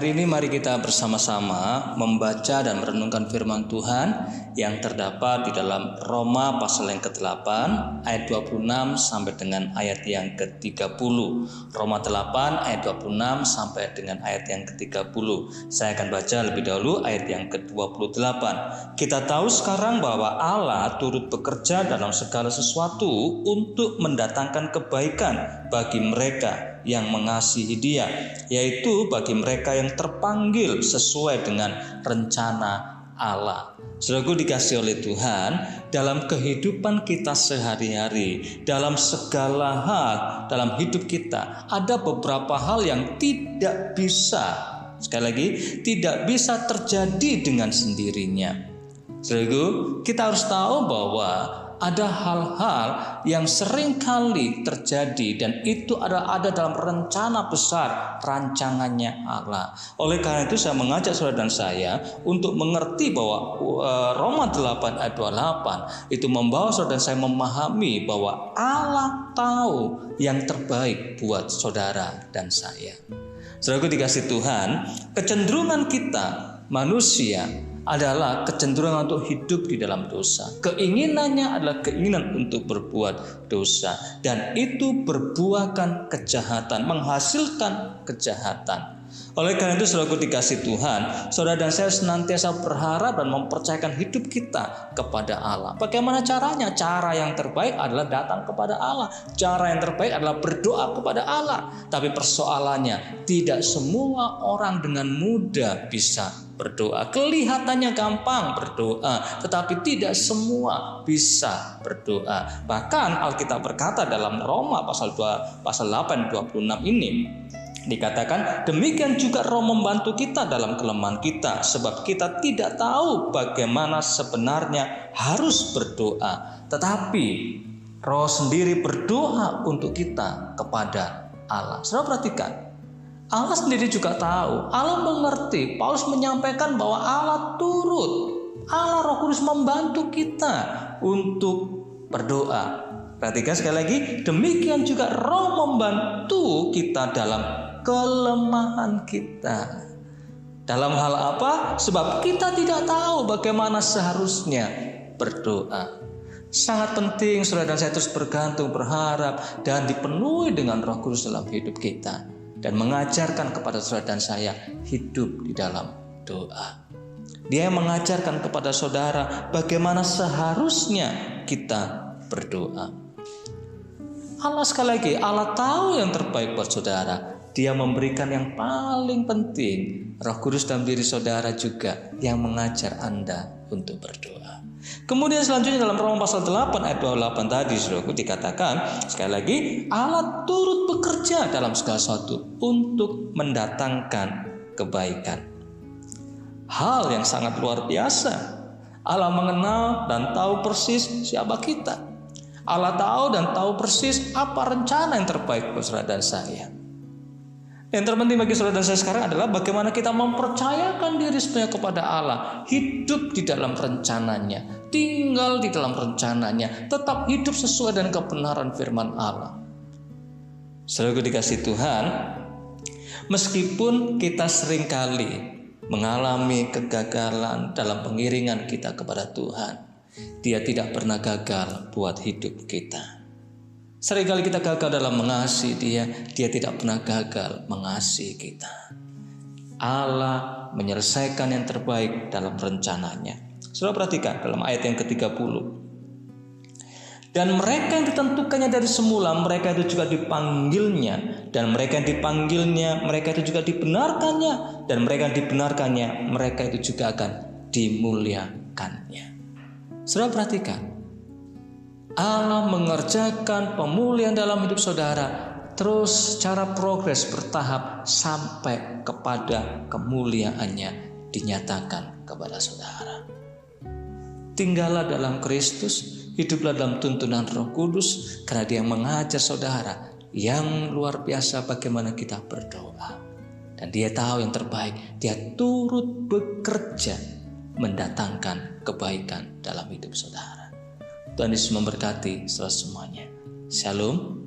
Hari ini mari kita bersama-sama membaca dan merenungkan firman Tuhan yang terdapat di dalam Roma pasal yang ke-8 ayat 26 sampai dengan ayat yang ke-30. Roma 8 ayat 26 sampai dengan ayat yang ke-30. Saya akan baca lebih dahulu ayat yang ke-28. Kita tahu sekarang bahwa Allah turut bekerja dalam segala sesuatu untuk mendatangkan kebaikan bagi mereka yang mengasihi Dia, yaitu bagi mereka yang terpanggil sesuai dengan rencana Allah. Saudaraku dikasihi oleh Tuhan, dalam kehidupan kita sehari-hari, dalam segala hal dalam hidup kita, ada beberapa hal yang tidak bisa, sekali lagi, tidak bisa terjadi dengan sendirinya. Saudaraku, kita harus tahu bahwa ada hal-hal yang seringkali terjadi dan itu ada dalam rencana besar rancangannya Allah. Oleh karena itu saya mengajak saudara dan saya untuk mengerti bahwa Roma 8 ayat 28 itu membawa saudara dan saya memahami bahwa Allah tahu yang terbaik buat saudara dan saya. Saudaraku dikasih Tuhan, kecenderungan kita manusia adalah kecenderungan untuk hidup di dalam dosa. Keinginannya adalah keinginan untuk berbuat dosa. Dan itu berbuahkan kejahatan, menghasilkan kejahatan. Oleh karena itu saudaraku dikasih Tuhan, saudara dan saya senantiasa berharap dan mempercayakan hidup kita kepada Allah. Bagaimana caranya? Cara yang terbaik adalah datang kepada Allah. Cara yang terbaik adalah berdoa kepada Allah. Tapi persoalannya, tidak semua orang dengan mudah bisa berdoa. Kelihatannya gampang berdoa, tetapi tidak semua bisa berdoa. Bahkan Alkitab berkata dalam Roma pasal 8 26 ini dikatakan, demikian juga Roh membantu kita dalam kelemahan kita, sebab kita tidak tahu bagaimana sebenarnya harus berdoa, tetapi Roh sendiri berdoa untuk kita kepada Allah. Saudara perhatikan, Allah sendiri juga tahu, Allah mengerti. Paulus menyampaikan bahwa Allah Allah Roh Kudus membantu kita untuk berdoa. Perhatikan sekali lagi, demikian juga Roh membantu kita dalam kelemahan kita. Dalam hal apa? Sebab kita tidak tahu bagaimana seharusnya berdoa. Sangat penting saudara dan saya terus bergantung, berharap dan dipenuhi dengan Roh Kudus dalam hidup kita, dan mengajarkan kepada saudara dan saya hidup di dalam doa. Dia mengajarkan kepada saudara bagaimana seharusnya kita berdoa. Allah sekali lagi, Allah tahu yang terbaik buat saudara. Dia memberikan yang paling penting, Roh Kudus dalam diri saudara juga yang mengajar Anda untuk berdoa. Kemudian selanjutnya dalam Roma pasal 8 ayat 28 tadi saudaraku dikatakan sekali lagi, Allah turut bekerja dalam segala sesuatu untuk mendatangkan kebaikan. Hal yang sangat luar biasa. Allah mengenal dan tahu persis siapa kita. Allah tahu dan tahu persis apa rencana yang terbaik buat saudara dan saya. Yang terpenting bagi saudara dan saya sekarang adalah bagaimana kita mempercayakan diri sepenuhnya kepada Allah, hidup di dalam rencananya, tinggal di dalam rencananya, tetap hidup sesuai dengan kebenaran firman Allah. Saudaraku dikasih Tuhan, meskipun kita seringkali mengalami kegagalan dalam pengiringan kita kepada Tuhan, Dia tidak pernah gagal buat hidup kita. Seringkali kita gagal dalam mengasihi Dia, Dia tidak pernah gagal mengasihi kita. Allah menyelesaikan yang terbaik dalam rencananya. Saudara perhatikan dalam ayat yang ke-30. Dan mereka yang ditentukannya dari semula, mereka itu juga dipanggilnya. Dan mereka yang dipanggilnya, mereka itu juga dibenarkannya. Dan mereka yang dibenarkannya, mereka itu juga akan dimuliakannya. Saudara perhatikan, Allah mengerjakan pemulihan dalam hidup saudara terus secara progres bertahap sampai kepada kemuliaannya dinyatakan kepada saudara. Tinggallah dalam Kristus, hiduplah dalam tuntunan Roh Kudus, karena Dia mengajar saudara yang luar biasa bagaimana kita berdoa. Dan Dia tahu yang terbaik, Dia turut bekerja mendatangkan kebaikan dalam hidup saudara. Tuhan Yesus memberkati saudara semuanya. Shalom.